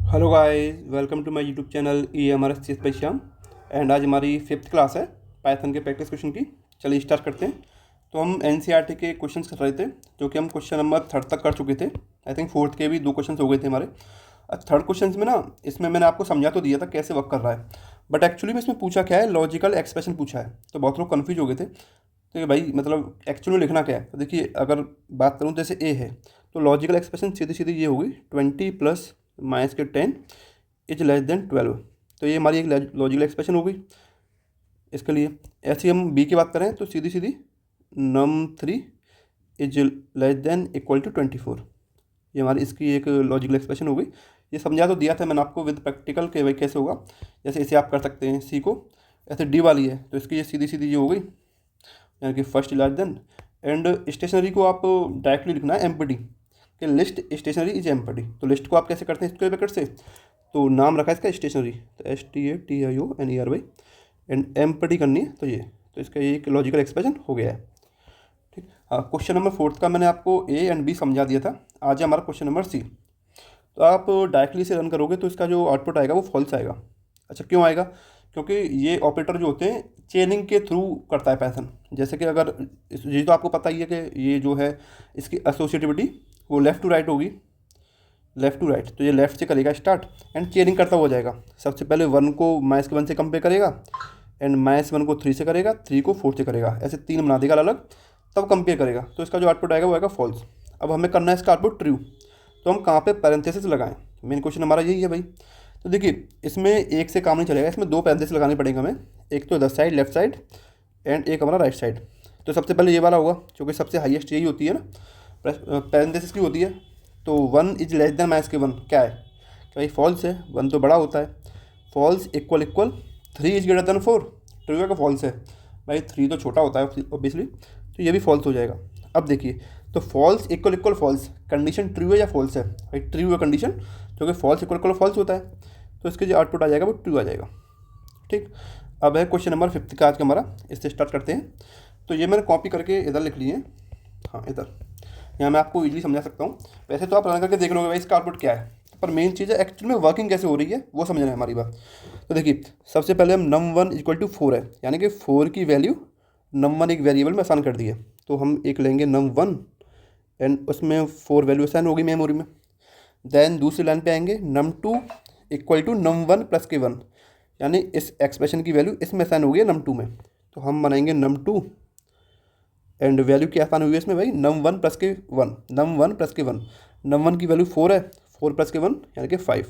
Hello guys, welcome to my YouTube channel E M R S चीज Shyam. And आज हमारी fifth class है Python के प्रैक्टिस क्वेश्चन की। चलिए स्टार्ट करते हैं। तो हम एनसीईआरटी के क्वेश्चंस कर रहे थे, जो कि हम क्वेश्चन नंबर थर्ड तक कर चुके थे। आई थिंक फोर्थ के भी दो क्वेश्चन हो गए थे हमारे। थर्ड क्वेश्चन में ना, इसमें मैंने आपको समझा तो दिया था कैसे वर्क कर रहा है, बट एक्चुअली में इसमें पूछा क्या है, लॉजिकल एक्सप्रेशन पूछा है। तो बहुत लोग कन्फ्यूज हो गए थे। तो ये भाई मतलब एक्चुअली लिखना क्या है। तो देखिए, अगर बात करूँ जैसे ए है, तो लॉजिकल एक्सप्रेशन सीधी सीधी ये होगी 20 प्लस माइनस के 10 इज लेस देन 12। तो ये हमारी एक लॉजिकल एक्सप्रेशन हो गई इसके लिए। ऐसे ही हम बी की बात करें तो सीधी सीधी num 3 is less than equal to 24। ये हमारी इसकी एक लॉजिकल एक्सप्रेशन हो गई। ये समझा तो दिया था मैंने आपको विद प्रैक्टिकल के भाई कैसे होगा। जैसे इसे आप कर सकते हैं सी को। ऐसे डी वाली है तो इसकी ये सीधी सीधी ये हो गई, यानी कि first less than. And stationery को आप डायरेक्टली लिखना है एम्पटी, कि लिस्ट स्टेशनरी इज एम्पटी। तो लिस्ट को आप कैसे करते हैं स्क्वायर ब्रैकेट से, तो नाम रखा है इसका स्टेशनरी, तो STATIONERY। एंड एम्पटी करनी है तो ये, तो इसका ये एक लॉजिकल एक्सप्रेशन हो गया है। ठीक। हाँ, क्वेश्चन नंबर फोर्थ का मैंने आपको ए एंड बी समझा दिया था। आज है हमारा क्वेश्चन नंबर सी। तो आप डायरेक्टली से रन करोगे तो इसका जो आउटपुट आएगा वो फॉल्स आएगा। अच्छा, क्यों आएगा? क्योंकि ये ऑपरेटर जो होते हैं चेनिंग के थ्रू करता है पाइथन। जैसे कि अगर ये तो आपको पता ही है कि ये जो है इसकी एसोसिएटिविटी वो लेफ़्ट टू राइट होगी, लेफ़्ट टू राइट। तो ये लेफ़्ट से करेगा स्टार्ट एंड चेनिंग करता हुआ जाएगा। सबसे पहले 1 को -1 से कंपेयर करेगा, एंड -1 को 3 से करेगा, 3 को 4 से करेगा, ऐसे 3 बना देगा अलग, तब कंपेयर करेगा। तो इसका जो आउटपुट आएगा वो आएगा फॉल्स। अब हमें करना है इसका आउटपुट ट्रू। तो हम कहाँ पे पैरेंथेसिस लगाएं, मेन क्वेश्चन हमारा यही है भाई। तो देखिए, इसमें एक से काम नहीं चलेगा, इसमें दो पैरेंथेसिस लगाने पड़ेंगे हमें। एक तो इधर साइड लेफ्ट साइड, एंड एक हमारा राइट साइड। तो सबसे पहले ये वाला होगा, क्योंकि सबसे हाईएस्ट यही होती है ना, पैरेंथेसिस की होती है। तो 1 इज लेस देन -1 क्या है कि भाई फॉल्स है, 1 तो बड़ा होता है। False equal equal 3 is greater than 4, true है का फॉल्स है भाई, 3 तो छोटा होता है ऑब्वियसली, तो ये भी फॉल्स हो जाएगा। अब देखिए, तो false equal equal false, condition true है या फॉल्स है भाई? ट्रू है कंडीशन, क्योंकि फॉल्स इक्वल इक्वल फॉल्स होता है। तो इसके जो आउटपुट आ जाएगा वो ट्रू आ जाएगा। ठीक। अब है क्वेश्चन नंबर फिफ्थ का आज का हमारा, इससे स्टार्ट करते हैं। तो ये मैंने कॉपी करके इधर लिख लिए हैं। हाँ, इधर यहाँ मैं आपको इजीली समझा सकता हूँ। वैसे तो आप रन करके देख लोगे भाई इसका आउटपुट क्या है, पर मेन चीज़ है एक्चुअल में वर्किंग कैसे हो रही है वो समझना है हमारी बात। तो देखिए, सबसे पहले हम num1 इक्वल टू 4 है, यानी कि 4 की वैल्यू num1 एक वेरिएबल में असाइन कर दी है। तो हम एक लेंगे num1, एंड उसमें 4 वैल्यू असाइन होगी मेमोरी में। देन दूसरी लाइन पे आएंगे num2 equal to num1 plus के 1, यानी इस एक्सप्रेशन की वैल्यू इसमें असाइन होगी num2 में। तो हम बनाएंगे num2, एंड वैल्यू क्या आसान हुई है इसमें भाई, num1 प्लस के 1, num1 प्लस के 1। num1 की वैल्यू 4 है, 4 प्लस के 1 यानी कि 5।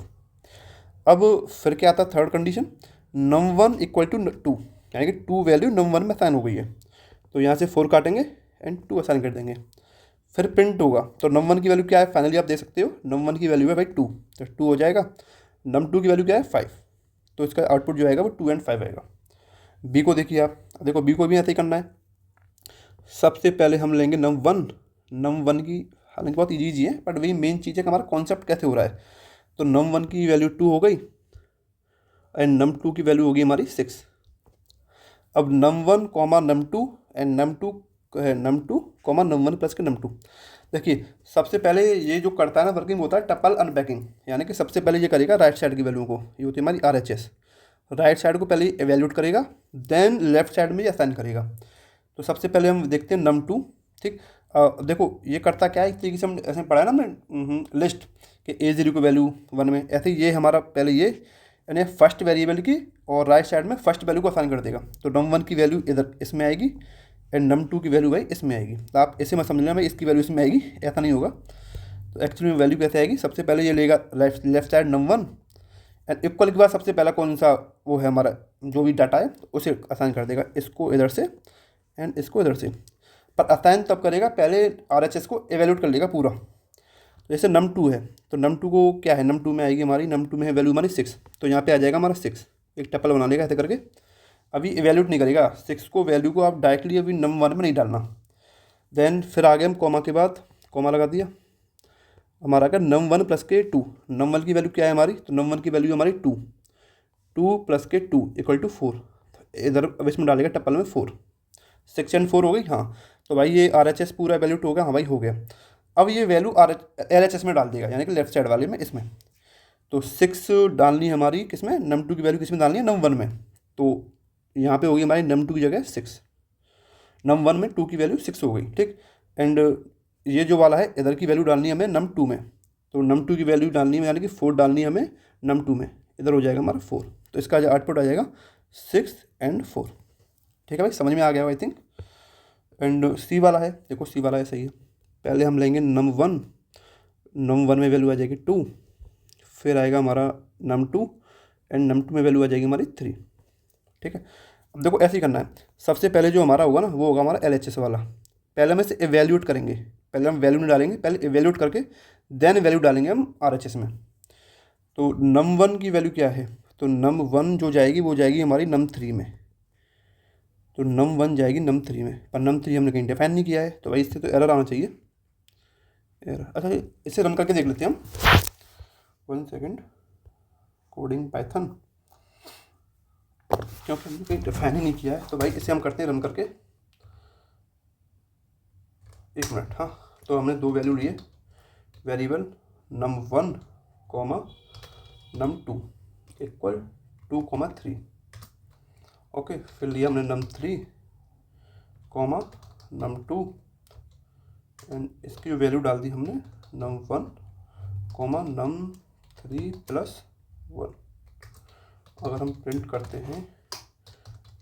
अब फिर क्या आता है third condition, num1 equal to 2, यानी कि 2 वैल्यू num1 में असाइन हो गई है। तो यहाँ से 4 काटेंगे एंड 2 असाइन कर देंगे। फिर प्रिंट होगा, तो num1 की वैल्यू क्या है फाइनली आप देख सकते हो, num1 की वैल्यू है भाई 2, तो 2 हो जाएगा। num2 की वैल्यू क्या है 5, तो इसका आउटपुट जो आएगा वो 2 एंड 5 आएगा। बी को देखिए आप, देखो बी को भी ऐसे ही करना है। सबसे पहले हम लेंगे num1 की, हालांकि बहुत ईजी है, बट वही मेन चीज़ है कि हमारा कॉन्सेप्ट कैसे हो रहा है। तो num1 की वैल्यू 2 हो गई, एंड num2 की वैल्यू होगी हमारी 6। अब num1 comma num2, and num2 comma num1 plus के num2। देखिए, सबसे पहले ये जो करता है ना वर्किंग होता है टपल अनपैकिंग, यानी कि सबसे पहले ये करेगा राइट साइड की वैल्यू को, ये होती है हमारी RHS। राइट साइड को पहले एवेल्यूट करेगा, देन लेफ्ट साइड में ये असाइन करेगा। तो सबसे पहले हम देखते हैं num2। ठीक। देखो ये करता क्या है, एक तरीके से हम ऐसे पढ़ा है ना हमने लिस्ट कि A0 की वैल्यू 1 में, ऐसे ये हमारा पहले ये यानी फर्स्ट वेरिएबल की और राइट साइड में फर्स्ट वैल्यू को असाइन कर देगा। तो num1 की वैल्यू इधर इसमें आएगी, एंड num2 की वैल्यू भाई इसमें आएगी। तो आप इसे मत समझना भाई इसकी वैल्यू इसमें आएगी, ऐसा नहीं होगा। तो एक्चुअली में वैल्यू कैसे आएगी, सबसे पहले ये लेगा left side num1, and equal के बाद सबसे पहला कौन सा वो है हमारा जो भी डाटा है उसे असाइन कर देगा, इसको इधर से एंड इसको इधर से। पर असाइन तब करेगा पहले RHS को एवेल्यूट कर लेगा पूरा। तो जैसे num2 है, तो num2 को क्या है, num2 में आएगी हमारी, num2 में है वैल्यू हमारी 6, तो यहाँ पे आ जाएगा हमारा 6। एक टपल बना लेगा ऐसे करके, अभी एवेल्यूट नहीं करेगा 6 को, वैल्यू को आप डायरेक्टली अभी num1 में नहीं डालना। देन फिर आगे हम कॉमा के बाद कॉमा लगा दिया, हमारा क्या num1 प्लस के 2। num1 की वैल्यू क्या है हमारी, तो num1 की वैल्यू हमारी 2, 2 प्लस के 2 इक्वल टू 4। इधर अब इसमें डालेगा टपल में 4, 6 एंड 4 हो गई। हाँ, तो भाई ये RHS पूरा वैल्यूट हो गया, हाँ भाई हो गया। अब ये वैल्यू LHS में डाल देगा, यानी कि लेफ्ट साइड वाले में इसमें। तो 6 डालनी है हमारी किसमें, num2 की वैल्यू किसमें डालनी है, num1 में। तो यहाँ पे होगी हमारी num2 की जगह 6, num1 में 2 की वैल्यू 6 हो गई, ठीक। एंड ये जो वाला है इधर की वैल्यू डालनी है हमें num2 में, तो num2 की वैल्यू डालनी है यानी कि 4 डालनी है हमें num2 में, इधर हो जाएगा हमारा 4। तो इसका आउटपुट आ जाएगा 6 एंड 4। ठीक है भाई, समझ में आ गया आई थिंक। एंड सी वाला है, देखो सी वाला है सही है। पहले हम लेंगे num1 में वैल्यू आ जाएगी 2, फिर आएगा हमारा num2 एंड num2 में वैल्यू आ जाएगी हमारी 3। ठीक है, अब देखो ऐसे ही करना है। सबसे पहले जो हमारा होगा ना वो होगा हमारा LHS वाला। पहले हम इसे एवेल्यूट करेंगे, पहले हम वैल्यू नहीं डालेंगे, पहले एवेल्यूट करके देन वैल्यू डालेंगे हम RHS में। तो num1 की वैल्यू क्या है, तो num1 जो जाएगी वो जाएगी हमारी num3 में। तो num1 जाएगी num3 में, पर num3 हमने कहीं डिफाइन नहीं किया है, तो भाई इससे तो एरर आना चाहिए, एरर। अच्छा इसे रन करके देख लेते हैं हम। 1 सेकेंड, कोडिंग पाइथन, क्योंकि हमने कहीं डिफाइन ही नहीं किया है, तो भाई इसे हम करते हैं रन करके। 1 मिनट, हाँ। तो हमने 2 वैल्यू लिए, variable num1 comma num2 equal 2,3। Okay, फिर लिया हमने num3 कॉमा num2 एंड इसकी जो वैल्यू डाल दी हमने num1 कॉमा num3 प्लस 1। अगर हम प्रिंट करते हैं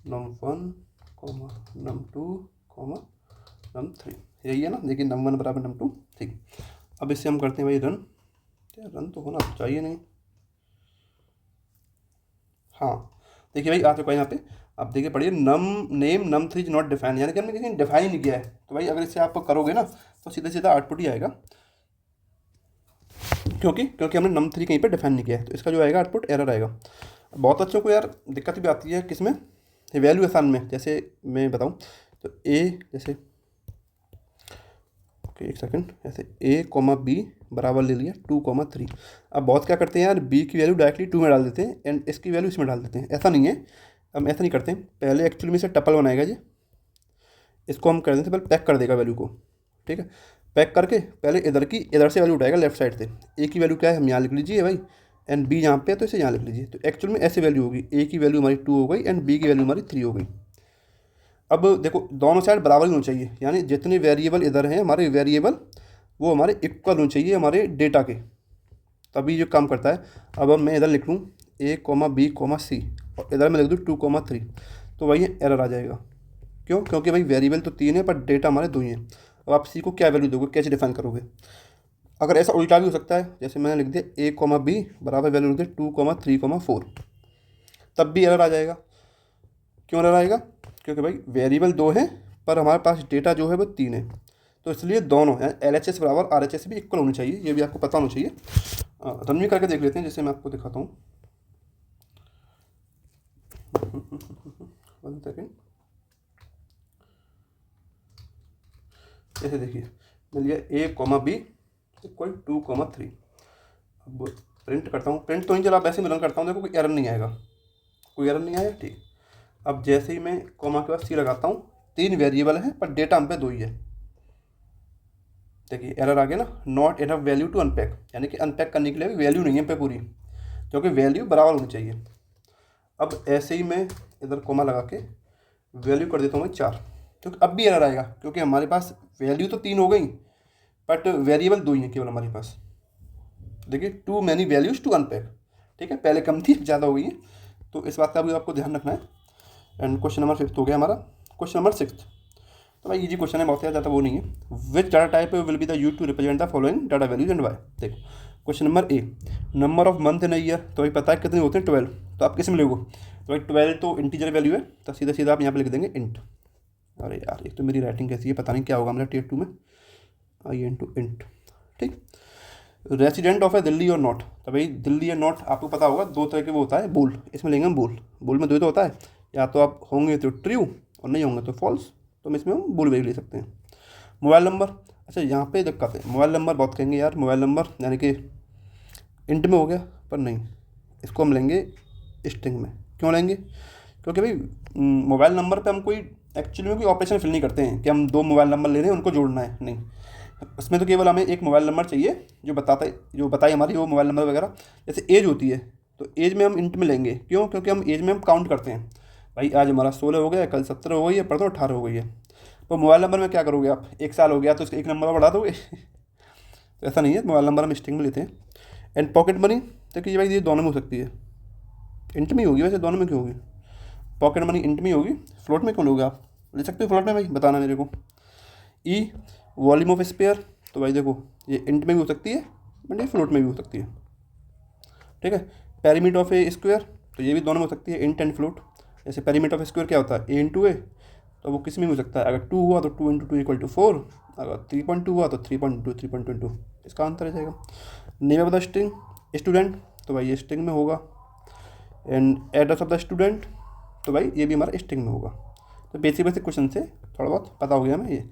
num1 comma num2 comma num3, यही है ना, देखिए num1 बराबर num2, ठीक। अब इससे हम करते हैं भाई रन, क्या रन तो होना चाहिए नहीं, हाँ देखिए भाई आ चुका है यहाँ पे। अब देखिए पढ़िए, name num3 is not define, यानी कि हमने किसी ने डिफाइन ही नहीं किया है। तो भाई अगर इसे आप करोगे ना तो सीधा सीधा आउटपुट ही आएगा, क्योंकि हमने num3 कहीं पे डिफाइन नहीं किया है, तो इसका जो आएगा आउटपुट एरर आएगा। बहुत अच्छों को यार दिक्कत भी आती है किसमें, वैल्यू आसान में। जैसे मैं बताऊँ तो जैसे ओके, 1 सेकंड, ऐसे A,B बराबर ले लिया 2,3। अब बहुत क्या करते हैं यार, B की वैल्यू डायरेक्टली 2 में डाल देते हैं एंड इसकी वैल्यू इसमें डाल देते हैं। ऐसा नहीं है, हम ऐसा नहीं करते हैं। पहले एक्चुअली में इसे टपल बनाएगा जी, इसको हम कर देते हैं, पहले पैक कर देगा वैल्यू को। ठीक है, पैक करके पहले इधर से वैल्यू उठाएगा लेफ्ट साइड से। A की वैल्यू क्या है, हम यहाँ लिख लीजिए भाई, एंड B यहाँ पे है तो इसे यहाँ लिख लीजिए। तो एक्चुअल में ऐसे वैल्यू होगी, A की वैल्यू हमारी 2 हो गई एंड B की वैल्यू हमारी 3 हो गई। अब देखो दोनों साइड बराबर ही होनी चाहिए, यानी जितने वेरिएबल इधर हैं हमारे वेरिएबल वो हमारे इक्वल होने चाहिए हमारे डेटा के, तभी जो काम करता है। अब मैं इधर लिख लूँ A,B,C और इधर मैं लिख दूँ 2,3, तो वही एरर आ जाएगा। क्यों, क्योंकि भाई वेरिएबल तो 3 है पर डेटा हमारे 2 ही हैं। अब आप C को क्या वैल्यू दोगे, कैसे डिफाइन करोगे। अगर ऐसा उल्टा भी हो सकता है, जैसे मैंने लिख दिया A,B बराबर वैल्यू लिख दिया 2,3,4, तब भी एरर आ जाएगा। क्यों एरर आएगा, क्योंकि भाई वेरिएबल 2 हैं पर हमारे पास डेटा जो है वो 3 है, तो इसलिए दोनों हैं LHS बराबर RHS भी इक्वल होनी चाहिए, ये भी आपको पता होना चाहिए। रन भी करके देख लेते हैं, जैसे मैं आपको दिखाता हूँ। 1 सेकेंड, ऐसे देखिए मिल गया A,B इक्वल 2,3। अब प्रिंट करता हूँ, प्रिंट तो नहीं चला, वैसे मैं रन करता हूँ, देखो कोई एरर नहीं आएगा, कोई एरर नहीं आया, ठीक। अब जैसे ही मैं कॉमा के बाद C लगाता हूँ, 3 वेरिएबल हैं पर डेटा हम पे 2 ही है। देखिए एरर आ गया ना, not enough value to unpack, यानी कि अनपैक करने के लिए वैल्यू नहीं है पे पूरी, क्योंकि वैल्यू बराबर होनी चाहिए। अब ऐसे ही मैं इधर कोमा लगा के वैल्यू कर देता हूँ मैं 4, क्योंकि अब भी एरर आएगा, क्योंकि हमारे पास वैल्यू तो 3 हो गई बट वेरिएबल 2 ही हैं केवल हमारे पास। देखिए too many values to unpack, ठीक है, पहले कम थी ज़्यादा हो गई है, तो इस बात का भी आपको ध्यान रखना है। एंड क्वेश्चन नंबर 5 हो गया हमारा। क्वेश्चन नंबर 6, तो भाई इजी क्वेश्चन है, बहुत ज़्यादा वो नहीं है। Which data type will be the use to represent the following data values and Y. देखो question number A, number of month in a year, तो भाई पता है कितने होते हैं 12, तो आप किस में लिखोगे, तो भाई 12 तो इंटीजर वैल्यू है, तो सीधा सीधा आप यहाँ पे लिख देंगे इंट। अरे यार एक तो मेरी राइटिंग कैसी है पता नहीं क्या होगा मेरा टीयर 2 में, INT, ठीक। रेसिडेंट ऑफ है दिल्ली और नॉट, तो भाई दिल्ली या नॉट आपको पता होगा 2 तरह के वो होता है बोल, इसमें लेंगे हम बोल में 2 तो होता है, या तो आप होंगे तो ट्रू और नहीं होंगे तो फॉल्स, तो हम इसमें हम बोल वैल्यू ले सकते हैं। मोबाइल नंबर, अच्छा यहाँ पे दिक्कत है, मोबाइल नंबर बहुत कहेंगे यार, मोबाइल नंबर यानी कि इंट में हो गया, पर नहीं, इसको हम लेंगे स्ट्रिंग में। क्यों लेंगे, क्योंकि भाई मोबाइल नंबर पे हम कोई एक्चुअली में कोई ऑपरेशन फिल नहीं करते हैं कि हम 2 मोबाइल नंबर ले रहे हैं उनको जोड़ना है, नहीं, उसमें तो केवल हमें एक मोबाइल नंबर चाहिए जो बताए हमारी वो मोबाइल नंबर वगैरह। जैसे एज होती है तो एज में हम इंट में लेंगे, क्यों? क्योंकि हम एज में हम काउंट करते हैं। भाई आज हमारा 16 हो गया, कल 17 हो गई है, परसों 18 हो गई है। तो मोबाइल नंबर में क्या करोगे आप? 1 साल हो गया तो उसका 1 नंबर और बढ़ा दोगे। तो ऐसा नहीं है, मोबाइल नंबर हम स्ट्रिंग में लेते हैं। एंड पॉकेट मनी, तो कि भाई ये दोनों में हो सकती है, इंट में ही होगी, वैसे दोनों में क्यों होगी? पॉकेट मनी इंट में ही होगी, फ्लोट में क्यों लोगे आप? ले सकते हो फ्लोट में, भाई बताना मेरे को। ई वॉल्यूम ऑफ स्पेयर, तो भाई देखो ये इंट में भी हो सकती है बट ये फ्लोट में भी हो सकती है, ठीक है। पेरीमीटर ऑफ ए स्क्वायर, तो ये भी दोनों में हो सकती है, इंट एंड फ्लोट। जैसे पेरीमीटर ऑफ स्क्वायर क्या होता है? ए इंटू ए, तो वो किस में भी हो सकता है। अगर 2 हुआ तो 2 इंटू 2 इक्वल टू 4, अगर 3.2 हुआ तो 3.2 3.22, इसका आंसर आ जाएगा। Name of the string student, तो भाई ये स्ट्रिंग में होगा। And address of the student, तो भाई ये भी हमारा स्ट्रिंग में होगा। तो बेसिक बेसिक क्वेश्चन से थोड़ा बहुत पता हो गया हमें ये।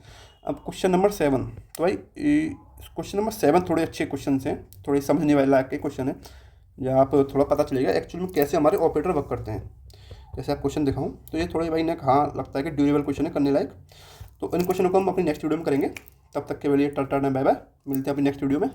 अब क्वेश्चन नंबर 7, तो भाई क्वेश्चन नंबर 7 थोड़े अच्छे क्वेश्चन हैं, थोड़े समझने वाले लायक के क्वेश्चन है, जहाँ आप थोड़ा पता चलेगा एक्चुअल में कैसे हमारे ऑपरेटर वर्क करते हैं। जैसे आप क्वेश्चन दिखाऊँ तो ये थोड़े भाई ने कहाँ लगता है कि ड्यूरेबल क्वेश्चन है, करने लायक। तो इन क्वेश्चनों को हम अपनी नेक्स्ट वीडियो में करेंगे। तब तक के लिए टाटा बाय बाय, मिलते हैं अपनी नेक्स्ट वीडियो में।